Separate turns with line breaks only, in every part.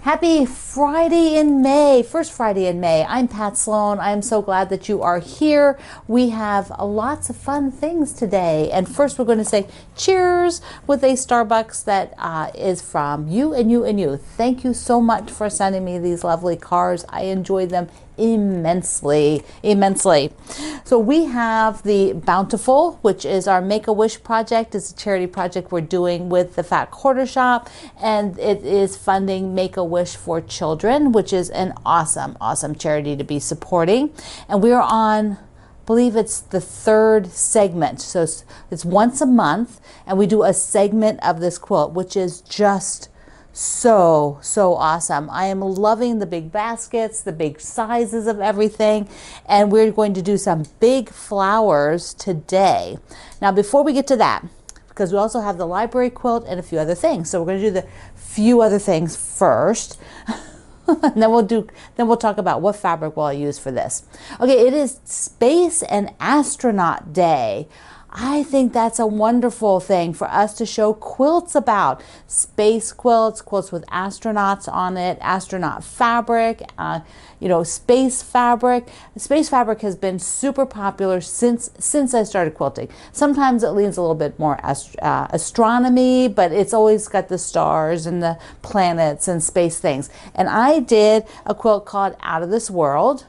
Happy Friday in May, first Friday in May. I'm Pat Sloan. I'm so glad that you are here. We have lots of fun things today. And first we're going to say cheers with a Starbucks that is from you and you and you. Thank you so much for sending me these lovely cards. I enjoy them immensely. So we have the Bountiful, which is our Make-A-Wish project. It's a charity project we're doing with the Fat Quarter Shop, and it is funding Make-A-Wish for children, which is an awesome charity to be supporting. And we are on, I believe it's the third segment. So it's once a month, and we do a segment of this quilt, which is just so awesome. I am loving the big baskets, the big sizes of everything, and we're going to do some big flowers today. Now before we get to that, because we also have the library quilt and a few other things, so we're going to do the few other things first. And then we'll talk about what fabric will I use for this. Okay, it is Space and Astronaut Day. I think that's a wonderful thing for us to show quilts about. Space quilts, quilts with astronauts on it, astronaut fabric, space fabric. Space fabric has been super popular since I started quilting. Sometimes it leans a little bit more astronomy, but it's always got the stars and the planets and space things. And I did a quilt called Out of This World.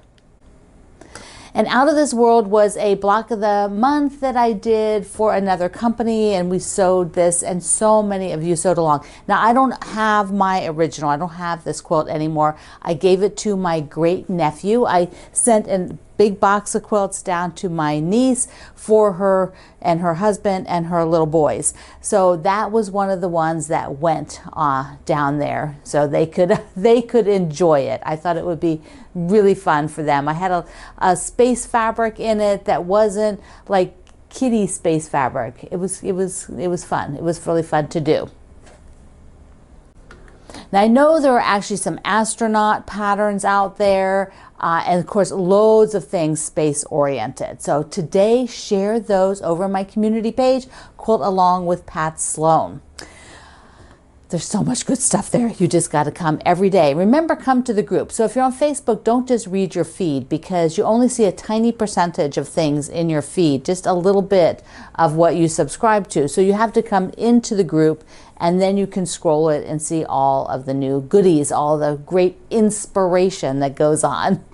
And Out of This World was a block of the month that I did for another company, and we sewed this, and so many of you sewed along. Now, I don't have my original. I don't have this quilt anymore. I gave it to my great nephew. I sent a big box of quilts down to my niece for her and her husband and her little boys. So that was one of the ones that went down there so they could enjoy it. I thought it would be really fun for them. I had a space fabric in it that wasn't like kitty space fabric. It was fun. It was really fun to do. Now, I know there are actually some astronaut patterns out there, and of course, loads of things space oriented. So today, share those over my community page, Quilt Along with Pat Sloan. There's so much good stuff there. You just got to come every day. Remember, come to the group. So if you're on Facebook, don't just read your feed, because you only see a tiny percentage of things in your feed, just a little bit of what you subscribe to. So you have to come into the group, and then you can scroll it and see all of the new goodies, all the great inspiration that goes on.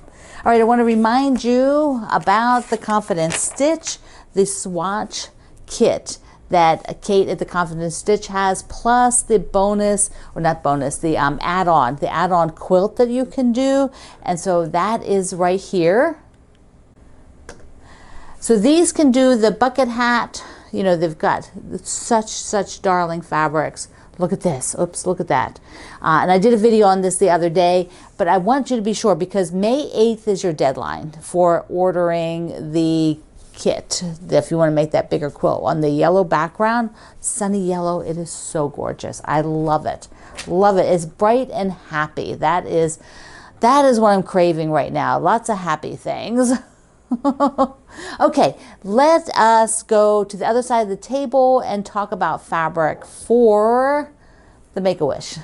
All right, I want to remind you about the Confidence Stitch, the Swatch kit that Kate at the Confidence Stitch has, plus the bonus, or not bonus, the add-on quilt that you can do. And so that is right here. So these can do the bucket hat. You know, they've got such darling fabrics. Look at this. Oops, look at that. And I did a video on this the other day, but I want you to be sure, because May 8th is your deadline for ordering the kit if you want to make that bigger quilt. On the yellow background, sunny yellow, it is so gorgeous. I love it. It's bright and happy. That is what I'm craving right now. Lots of happy things. Okay, let us go to the other side of the table and talk about fabric for the Make-A-Wish.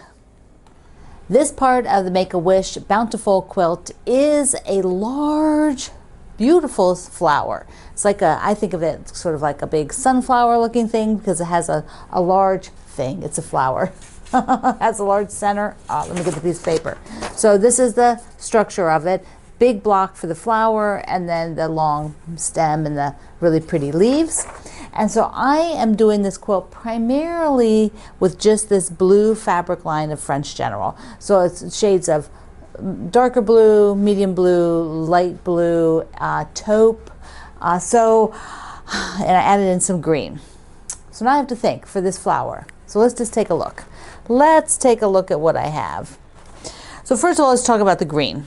This part of the Make-A-Wish Bountiful quilt is a large, beautiful flower. It's like I think of it sort of like a big sunflower looking thing, because it has a large thing. It's a flower. It has a large center. Let me get the piece of paper. So this is the structure of it. Big block for the flower, and then the long stem and the really pretty leaves. And so I am doing this quilt primarily with just this blue fabric line of French General. So it's shades of darker blue, medium blue, light blue, taupe. And I added in some green. So now I have to think for this flower. So let's just take a look. Let's take a look at what I have. So first of all, let's talk about the green.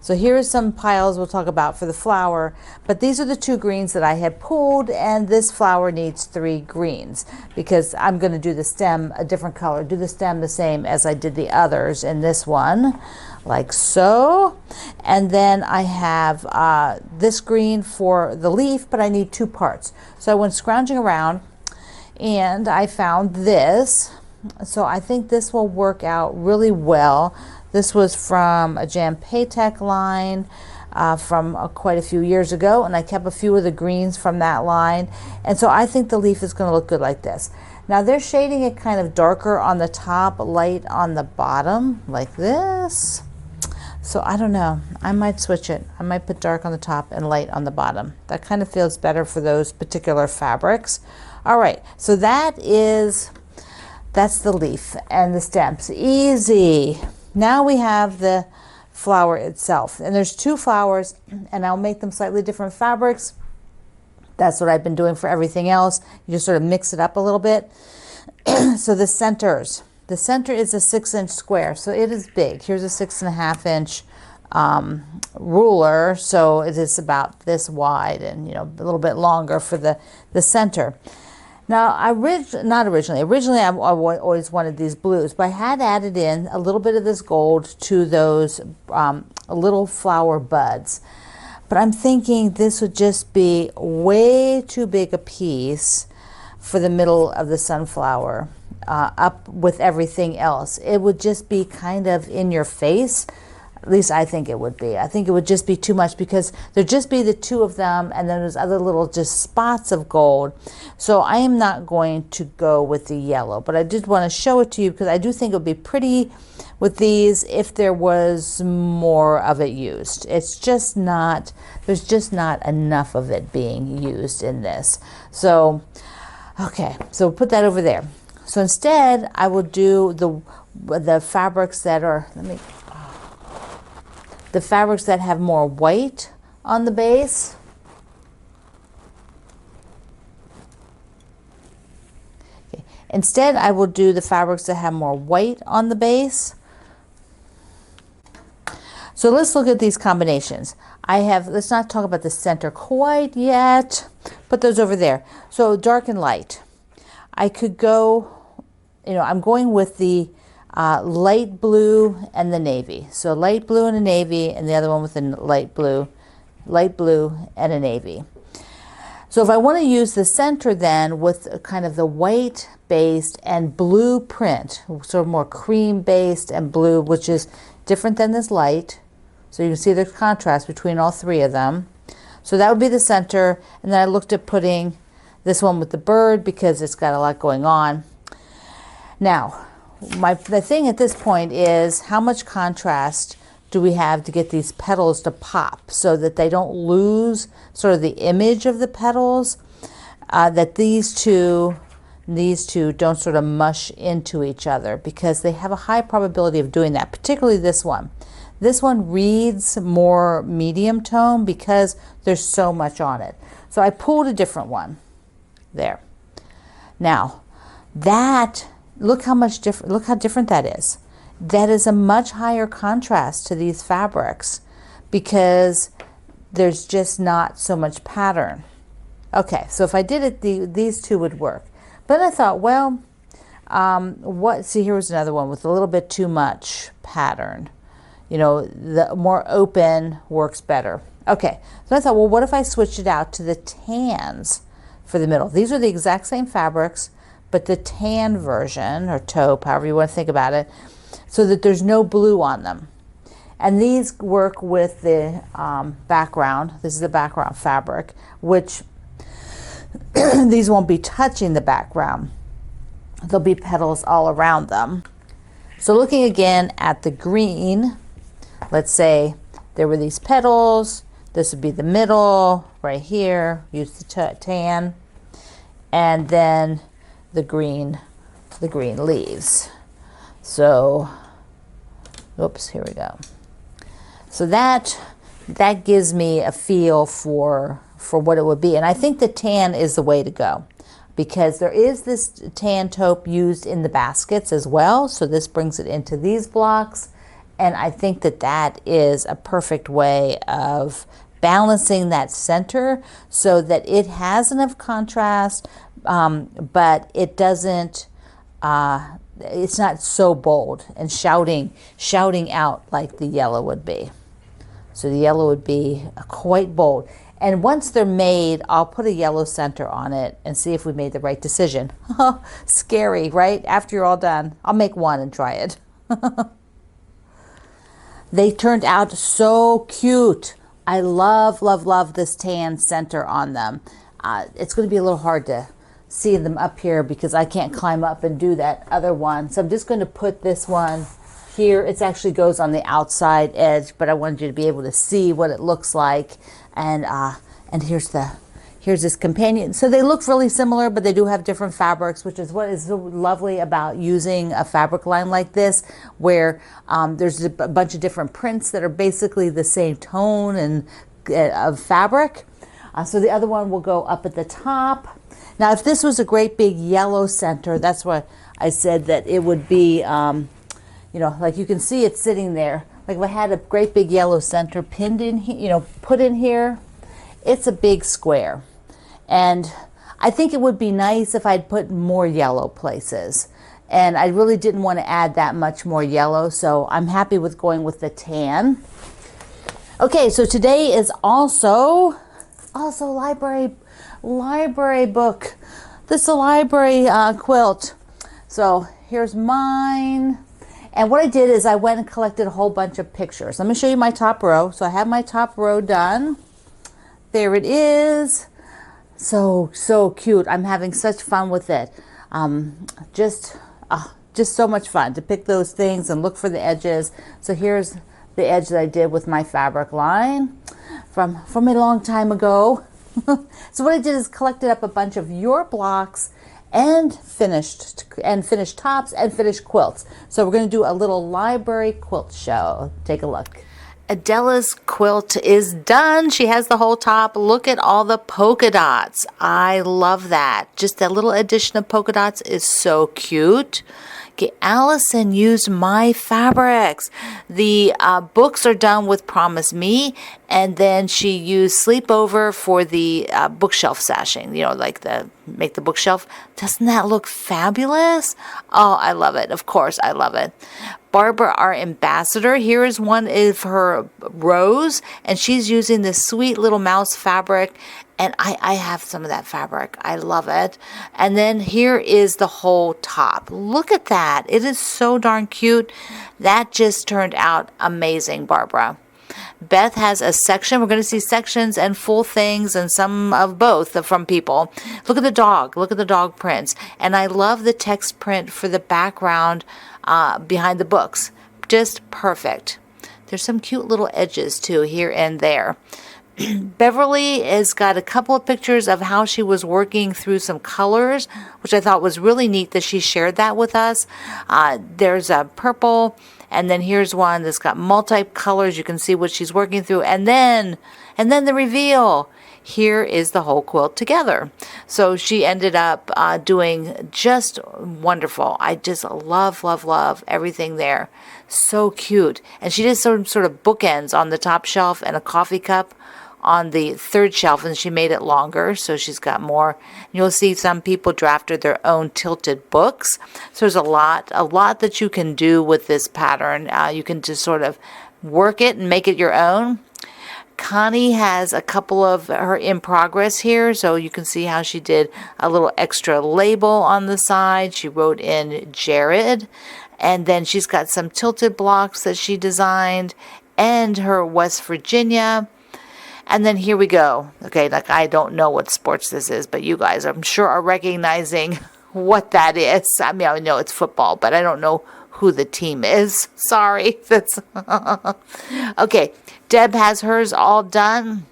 So here's some piles we'll talk about for the flower, but these are the two greens that I had pulled, and this flower needs 3 greens because I'm going to do the stem a different color, do the stem the same as I did the others in this one, like so. And then I have this green for the leaf, but I need 2 parts. So I went scrounging around and I found this. So I think this will work out really well. This was from a Jan Paytech line from quite a few years ago, and I kept a few of the greens from that line, and so I think the leaf is going to look good like this. Now they're shading it kind of darker on the top, light on the bottom, like this. So I don't know, I might switch it. I might put dark on the top and light on the bottom. That kind of feels better for those particular fabrics. All right, so that's the leaf and the stems. Easy. Now we have the flower itself, and there's 2 flowers, and I'll make them slightly different fabrics. That's what I've been doing for everything else. You just sort of mix it up a little bit. So the center is a 6-inch square, so it is big. Here's a 6.5-inch ruler, so it is about this wide and a little bit longer for the center. Now, originally I always wanted these blues, but I had added in a little bit of this gold to those little flower buds. But I'm thinking this would just be way too big a piece for the middle of the sunflower, up with everything else. It would just be kind of in your face. At least I think it would be. I think it would just be too much because there'd just be the 2 of them, and then there's other little just spots of gold. So I am not going to go with the yellow, but I did want to show it to you because I do think it would be pretty with these if there was more of it used. It's just not, there's just not enough of it being used in this. So, okay, so put that over there. So instead, I will do the fabrics that are, the fabrics that have more white on the base. Okay. Instead, I will do the fabrics that have more white on the base. So let's look at these combinations. Let's not talk about the center quite yet. Put those over there. So dark and light. I could go, I'm going with the light blue and the navy. So light blue and a navy, and the other one with a light blue and a navy. So if I want to use the center then with kind of the white based and blue print, sort of more cream based and blue, which is different than this light. So you can see the contrast between all 3 of them. So that would be the center. And then I looked at putting this one with the bird because it's got a lot going on. Now, the thing at this point is how much contrast do we have to get these petals to pop so that they don't lose sort of the image of the petals, that these two don't sort of mush into each other, because they have a high probability of doing that, particularly this one. This one reads more medium tone because there's so much on it. So I pulled a different one there. Now look how different that is. That is a much higher contrast to these fabrics because there's just not so much pattern. Okay, so if I did it, these 2 would work. But I thought, well, see, here was another one with a little bit too much pattern. The more open works better. Okay, so I thought, well, what if I switched it out to the tans for the middle? These are the exact same fabrics, but the tan version, or taupe, however you want to think about it, so that there's no blue on them. And these work with the background. This is the background fabric, which these won't be touching the background. There'll be petals all around them. So looking again at the green, let's say there were these petals. This would be the middle right here. Use the tan. And then the green leaves. So, oops, here we go. So that gives me a feel for what it would be. And I think the tan is the way to go because there is this tan taupe used in the baskets as well. So this brings it into these blocks. And I think that is a perfect way of balancing that center so that it has enough contrast, but it doesn't, it's not so bold and shouting out like the yellow would be. So the yellow would be quite bold. And once they're made, I'll put a yellow center on it and see if we made the right decision. Scary, right? After you're all done, I'll make one and try it. They turned out so cute. I love, love, love this tan center on them. It's going to be a little hard to see them up here because I can't climb up and do that other one. So I'm just going to put this one here. It actually goes on the outside edge, but I wanted you to be able to see what it looks like. And here's this companion. So they look really similar, but they do have different fabrics, which is what is so lovely about using a fabric line like this, where there's a bunch of different prints that are basically the same tone and of fabric. So the other one will go up at the top. Now, if this was a great big yellow center, that's what I said that it would be, like you can see it sitting there. Like if I had a great big yellow center pinned in here, put in here, it's a big square. And I think it would be nice if I'd put more yellow places. And I really didn't want to add that much more yellow, so I'm happy with going with the tan. Okay, so today is also library book. This is a library quilt. So here's mine. And what I did is I went and collected a whole bunch of pictures. Let me show you my top row. So I have my top row done. There it is. So cute. I'm having such fun with it. Just so much fun to pick those things and look for the edges. So here's the edge that I did with my fabric line from a long time ago. So what I did is collected up a bunch of your blocks and finished tops and finished quilts. So we're going to do a little library quilt show. Take a look. Adela's quilt is done. She has the whole top. Look at all the polka dots. I love that. Just that little addition of polka dots is so cute. Okay, Allison used my fabrics. The books are done with Promise Me, and then she used Sleepover for the bookshelf sashing, make the bookshelf. Doesn't that look fabulous? Oh, I love it. Of course, I love it. Barbara, our ambassador, here is one of her rows, and she's using this sweet little mouse fabric, and I have some of that fabric. I love it. And then here is the whole top. Look at that. It is so darn cute. That just turned out amazing, Barbara. Beth has a section. We're going to see sections and full things and some of both from people. Look at the dog. Look at the dog prints. And I love the text print for the background behind the books. Just perfect. There's some cute little edges too here and there. Beverly has got a couple of pictures of how she was working through some colors, which I thought was really neat that she shared that with us. There's a purple, and then here's one that's got multi-colors. You can see what she's working through, and then the reveal. Here is the whole quilt together. So she ended up doing just wonderful. I just love, love, love everything there. So cute. And she did some sort of bookends on the top shelf and a coffee cup on the third shelf, and she made it longer, so she's got more. You'll see some people drafted their own tilted books. So there's a lot that you can do with this pattern. You can just sort of work it and make it your own. Connie has a couple of her in progress here, so you can see how she did a little extra label on the side. She wrote in Jared, and then she's got some tilted blocks that she designed and her West Virginia. And then here we go. Okay, I don't know what sports this is, but you guys, I'm sure, are recognizing what that is. I mean, I know it's football, but I don't know who the team is. Sorry. That's okay. Deb has hers all done.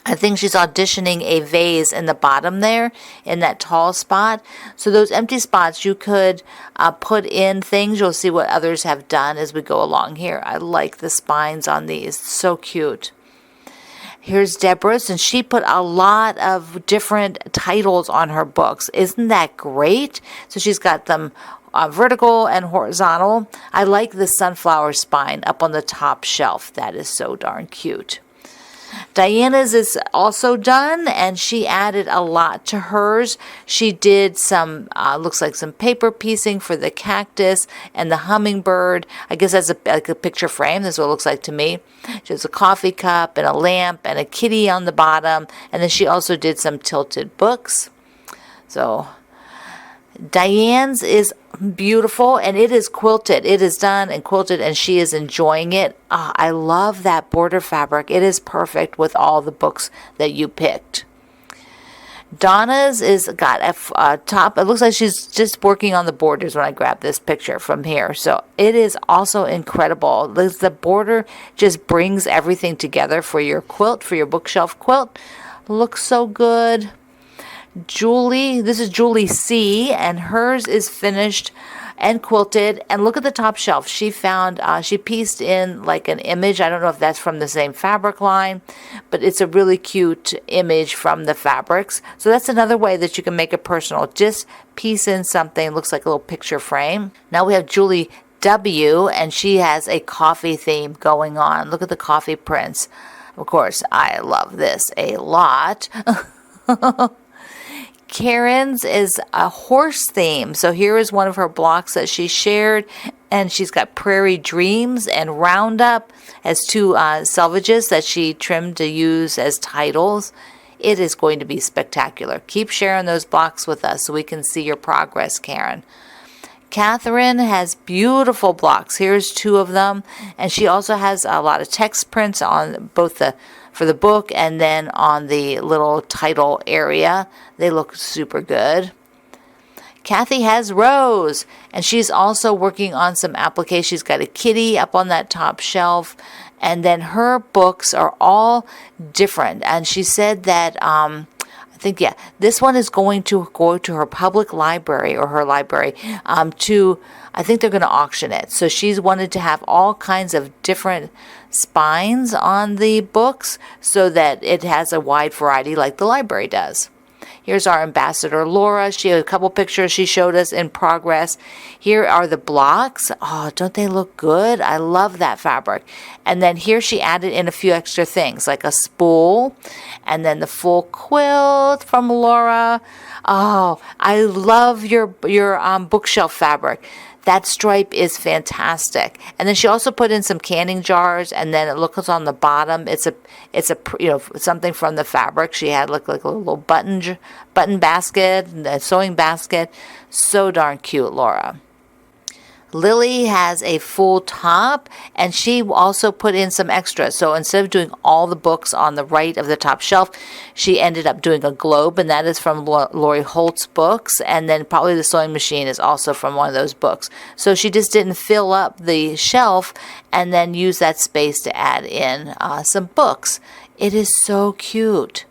I think she's auditioning a vase in the bottom there, in that tall spot. So those empty spots, you could put in things. You'll see what others have done as we go along here. I like the spines on these. So cute. Here's Deborah's, and she put a lot of different titles on her books. Isn't that great? So she's got them vertical and horizontal. I like the sunflower spine up on the top shelf. That is so darn cute. Diana's is also done, and she added a lot to hers. She did some, looks like some paper piecing for the cactus and the hummingbird. I guess that's like a picture frame. That's what it looks like to me. She has a coffee cup and a lamp and a kitty on the bottom. And then she also did some tilted books. So Diane's is beautiful, and it is quilted. It is done and quilted, and she is enjoying it. I love that border fabric. It is perfect with all the books that you picked. Donna's is got a top. It looks like she's just working on the borders when I grab this picture from here. So it is also incredible. The border just brings everything together for your quilt, for your bookshelf quilt. Looks so good. Julie, this is Julie C, and hers is finished and quilted. And look at the top shelf. She found, she pieced in like an image. I don't know if that's from the same fabric line, but it's a really cute image from the fabrics. So that's another way that you can make it personal. Just piece in something, looks like a little picture frame. Now we have Julie W, and she has a coffee theme going on. Look at the coffee prints. Of course, I love this a lot. Karen's is a horse theme. So here is one of her blocks that she shared, and she's got Prairie Dreams and Roundup as two selvages that she trimmed to use as titles. It is going to be spectacular. Keep sharing those blocks with us so we can see your progress, Karen. Catherine has beautiful blocks. Here's two of them, and she also has a lot of text prints on both for the book and then on the little title area. They look super good. Kathy has Rose, and she's also working on some applications. She's got a kitty up on that top shelf, and then her books are all different. And she said that this one is going to go to her public library or her library I think they're going to auction it. So she's wanted to have all kinds of different spines on the books so that it has a wide variety like the library does. Here's our ambassador, Laura. She had a couple pictures she showed us in progress. Here are the blocks. Oh, don't they look good? I love that fabric. And then here she added in a few extra things like a spool and then the full quilt from Laura. Oh, I love your bookshelf fabric. That stripe is fantastic. And then she also put in some canning jars, and then it looks on the bottom. It's a something from the fabric. She had like a little button basket, a sewing basket. So darn cute, Laura. Lily has a full top, and she also put in some extras. So instead of doing all the books on the right of the top shelf, she ended up doing a globe, and that is from Lori Holt's books. And then probably the sewing machine is also from one of those books. So she just didn't fill up the shelf and then use that space to add in some books. It is so cute.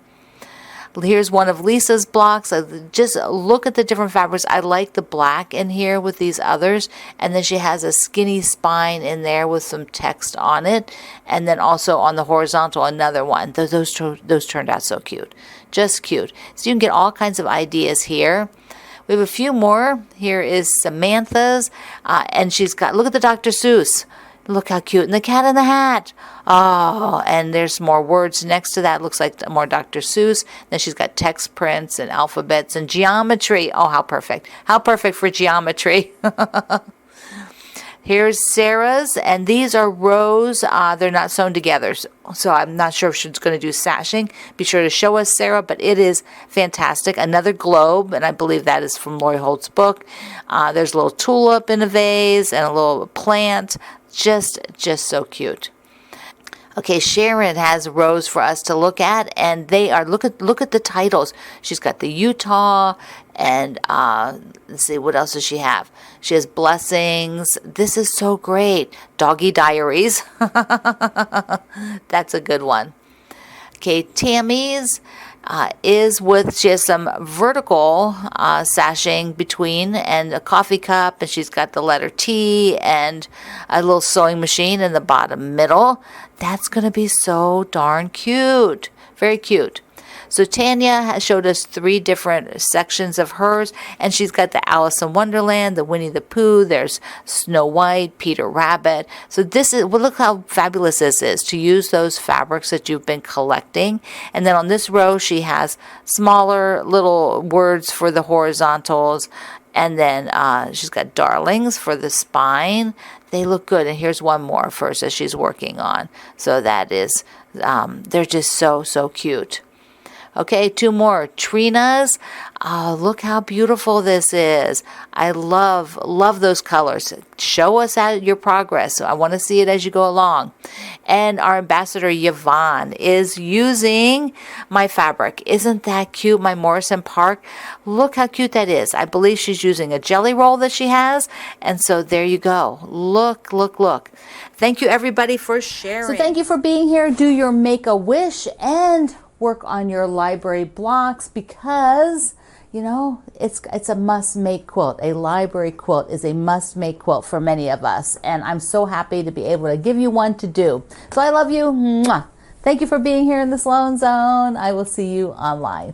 Here's one of Lisa's blocks. Just look at the different fabrics. I like the black in here with these others. And then she has a skinny spine in there with some text on it. And then also on the horizontal, another one. Those turned out so cute. Just cute. So you can get all kinds of ideas here. We have a few more. Here is Samantha's. And she's got, look at the Dr. Seuss. Look how cute. And the cat in the hat. Oh, and there's more words next to that. Looks like more Dr. Seuss. Then she's got text prints and alphabets and geometry. Oh, how perfect. How perfect for geometry. Here's Sarah's, and these are rows. They're not sewn together, so I'm not sure if she's going to do sashing. Be sure to show us, Sarah, but it is fantastic. Another globe, and I believe that is from Lori Holt's book. There's a little tulip in a vase and a little plant. Just so cute. Okay, Sharon has rows for us to look at, and they are, look at the titles. She's got the Utah, and let's see, what else does she have? She has Blessings. This is so great. Doggy Diaries. That's a good one. Okay, Tammy's she has some vertical sashing between and a coffee cup, and she's got the letter T and a little sewing machine in the bottom middle. That's going to be so darn cute. Very cute. So Tanya has showed us 3 different sections of hers, and she's got the Alice in Wonderland, the Winnie the Pooh, there's Snow White, Peter Rabbit. So this is, well, look how fabulous this is to use those fabrics that you've been collecting. And then on this row, she has smaller little words for the horizontals, and then she's got darlings for the spine. They look good. And here's one more first that she's working on. So that is, they're just so cute. Okay, 2 more. Trina's. Look how beautiful this is. I love those colors. Show us out your progress. I want to see it as you go along. And our ambassador Yvonne is using my fabric. Isn't that cute? My Morrison Park. Look how cute that is. I believe she's using a jelly roll that she has. And so there you go. Look, look, look. Thank you everybody for sharing. So thank you for being here. Do your Make-A-Wish and work on your library blocks, because you know it's a must-make quilt. A library quilt is a must-make quilt for many of us, and I'm so happy to be able to give you one to do. So I love you. Mwah. Thank you for being here in the Sloan Zone. I will see you online.